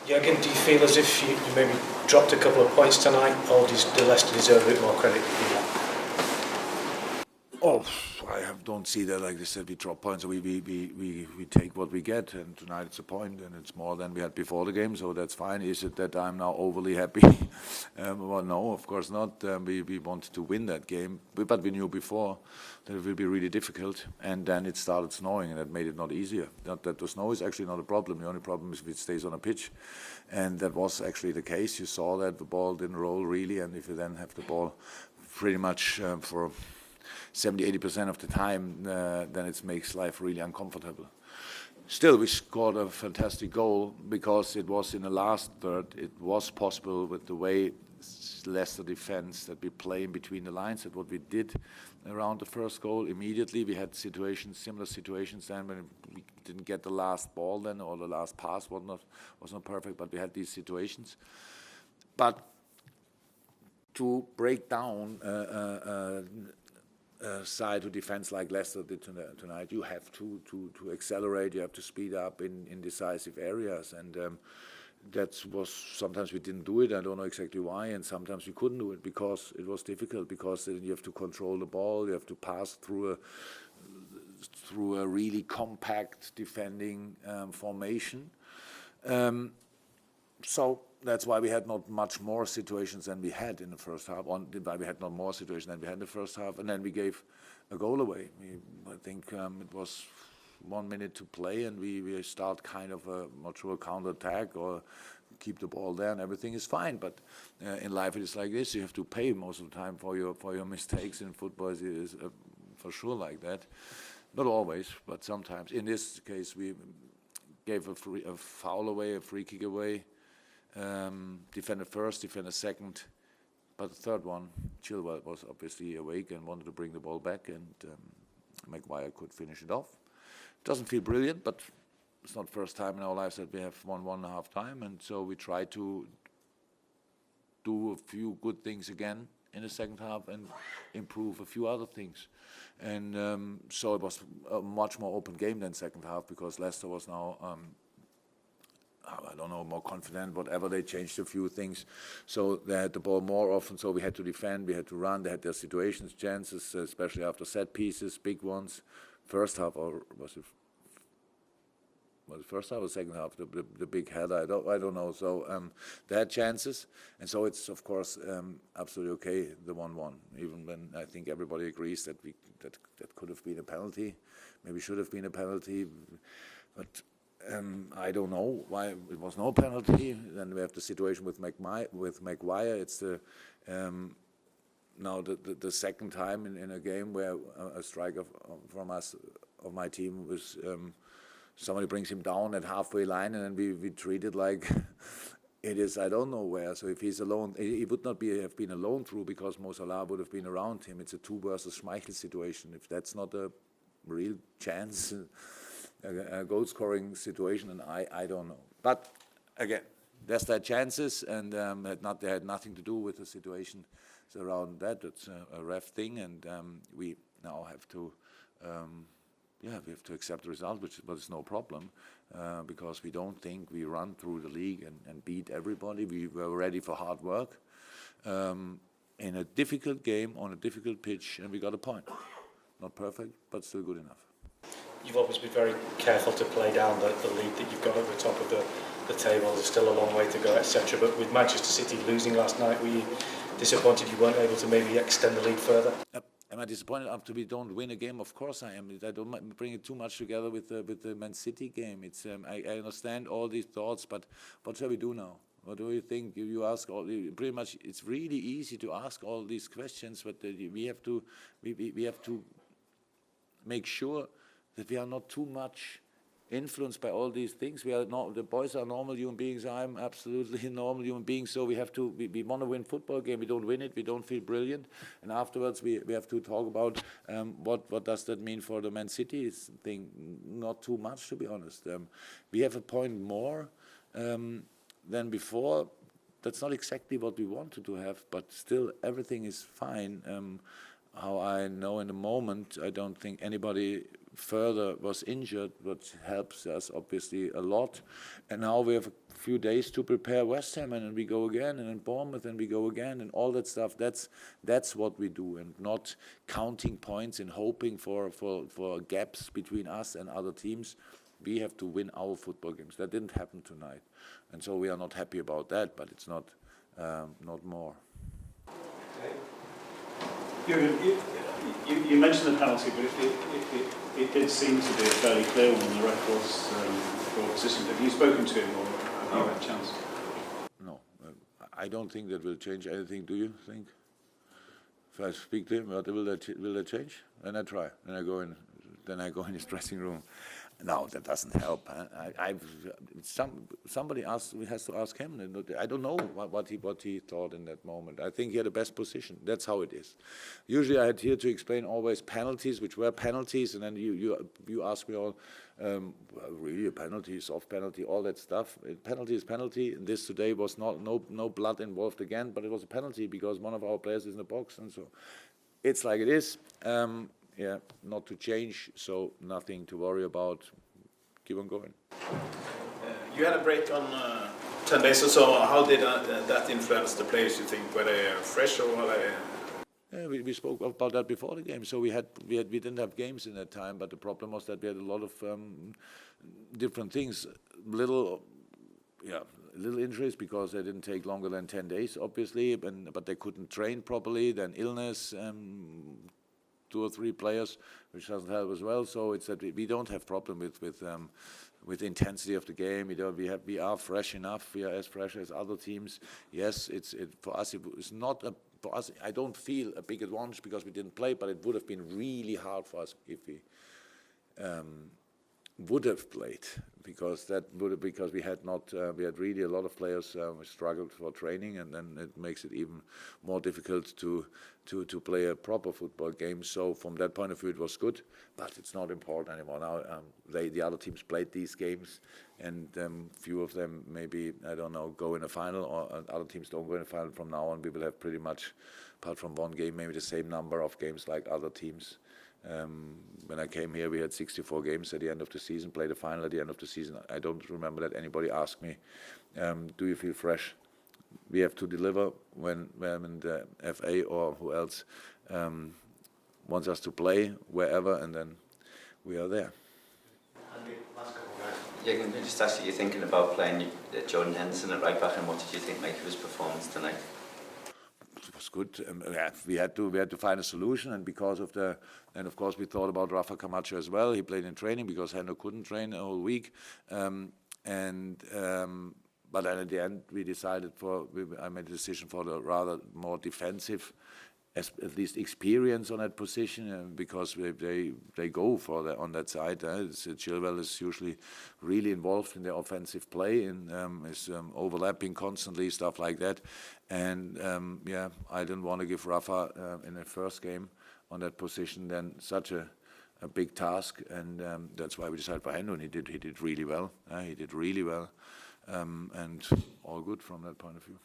Jurgen, do you feel as if you maybe dropped a couple of points tonight, or do Leicester deserve a bit more credit for that? Oh, don't see that. Like I said, we drop points, so we take what we get, and tonight it's a point, and it's more than we had before the game, so that's fine. Is it that I'm now overly happy? Well, no, of course not. We wanted to win that game, but we knew before that it will be really difficult, and then it started snowing, and that made it not easier. Not that the snow is actually not a problem. The only problem is if it stays on a pitch, and that was actually the case. You saw that the ball didn't roll really, and if you then have the ball pretty much for 70-80% of the time, then it makes life really uncomfortable. Still, we scored a fantastic goal because it was in the last third. It was possible with the way Leicester defense that we play in between the lines. That's what we did around the first goal. Immediately, we had similar situations then when we didn't get the last ball then, or the last pass was not perfect, but we had these situations. But to break down side to defense like Leicester did tonight, you have to accelerate, you have to speed up in decisive areas, and that was sometimes we didn't do it. I don't know exactly why, and sometimes we couldn't do it because it was difficult, because you have to control the ball, you have to pass through a really compact defending formation. So that's why we had not much more situations than we had in the first half. Why we had not more situations than we had in the first half, and then we gave a goal away. I think it was 1 minute to play, and we start kind of not sure a counter attack or keep the ball there, and everything is fine. But in life it is like this: you have to pay most of the time for your mistakes. In football, it is for sure like that. Not always, but sometimes. In this case, we gave a foul away, a free kick away. Defended first, defended second, but the third one, Chilwell was obviously awake and wanted to bring the ball back, and Maguire could finish it off. Doesn't feel brilliant, but it's not the first time in our lives that we have won 1.5 time, and so we try to do a few good things again in the second half and improve a few other things. And so it was a much more open game than second half, because Leicester was now I don't know, more confident, whatever. They changed a few things. So they had the ball more often, so we had to defend, we had to run. They had their situations, chances, especially after set pieces, big ones. First half, or was it first half or second half, the big header? I don't know. So they had chances, and so it's, of course, absolutely okay, the 1-1, even when I think everybody agrees that that could have been a penalty, maybe should have been a penalty, but I don't know why it was no penalty. Then we have the situation with Maguire. It's now the second time in a game where a striker from of my team was somebody brings him down at halfway line, and then we treat it like it is I don't know where. So if he's alone, he would not have been alone through, because Mo Salah would have been around him. It's a 2 versus Schmeichel situation. If that's not a real chance, a goal-scoring situation, and I don't know. But again, there's their chances, and they had nothing to do with the situation around that. It's a ref thing, and we now have to, we have to accept the result, but it's no problem, because we don't think we run through the league and beat everybody. We were ready for hard work in a difficult game on a difficult pitch, and we got a point. Not perfect, but still good enough. You've always been very careful to play down the lead that you've got at the top of the table. There's still a long way to go, etc. But with Manchester City losing last night, were you disappointed you weren't able to maybe extend the lead further? Am I disappointed after we don't win a game? Of course I am. I don't bring it too much together with the Man City game. It's I understand all these thoughts, but what shall we do now? What do you think? You ask pretty much. It's really easy to ask all these questions, but we have to make sure that we are not too much influenced by all these things. The boys are normal human beings. I'm absolutely a normal human being. So we want to win football game. We don't win it. We don't feel brilliant. And afterwards, we have to talk about what does that mean for the Man City thing. Not too much, to be honest. We have a point more than before. That's not exactly what we wanted to have, but still everything is fine. How I know in the moment, I don't think anybody further was injured, which helps us obviously a lot. And now we have a few days to prepare West Ham, and then we go again, and then Bournemouth, and we go again, and all that stuff. That's what we do, and not counting points and hoping for gaps between us and other teams. We have to win our football games. That didn't happen tonight, and so we are not happy about that. But it's not more. Jurgen, you mentioned the penalty, but it did seem to be a fairly clear one on the records for opposition. Have you spoken to him, or have you had a chance? No, I don't think that will change anything. Do you think? If I speak to him, will that change? Then I try. Then I go in his dressing room. No, that doesn't help. Somebody has to ask him. I don't know what he thought in that moment. I think he had the best position. That's how it is. Usually I had here to explain always penalties, which were penalties, and then you ask me all, really a penalty, soft penalty, all that stuff. Penalty is penalty. And this today was no blood involved again, but it was a penalty because one of our players is in the box, and so it's like it is. Yeah, not to change, so nothing to worry about. Keep on going. You had a break on 10 days or so. How did that influence the players, you think? Were they fresh or were they... Yeah, we spoke about that before the game. So we didn't have games in that time, but the problem was that we had a lot of different things. Little injuries because they didn't take longer than 10 days, obviously, but they couldn't train properly. Then illness. 2 or 3 players, which doesn't help as well. So it's that we don't have problem with the intensity of the game. We are fresh enough. We are as fresh as other teams. Yes, for us it's not for us. I don't feel a big advantage because we didn't play, but it would have been really hard for us if we would have played because we had really a lot of players who struggled for training, and then it makes it even more difficult to play a proper football game. So from that point of view, it was good, but it's not important anymore now. The other teams played these games, and few of them maybe, I don't know, go in a final, or other teams don't go in a final. From now on, we will have pretty much, apart from one game, maybe the same number of games like other teams. When I came here, we had 64 games at the end of the season, played a final at the end of the season. I don't remember that anybody asked me, do you feel fresh? We have to deliver when the FA or who else wants us to play wherever, and then we are there. Jürgen, just ask you, thinking about playing Jordan Henderson at right back, and what did you think of his performance tonight? It was good. We had to find a solution, and because of and of course we thought about Rafa Camacho as well. He played in training because Hendo couldn't train a whole week, but then at the end we decided I made a decision for the rather more defensive, at least experience on that position, because they go for on that side. Chilwell is usually really involved in the offensive play and is overlapping constantly, stuff like that. And I didn't want to give Rafa in the first game on that position then such a big task, and that's why we decided for Hendo, and he did really well. He did really well, and all good from that point of view.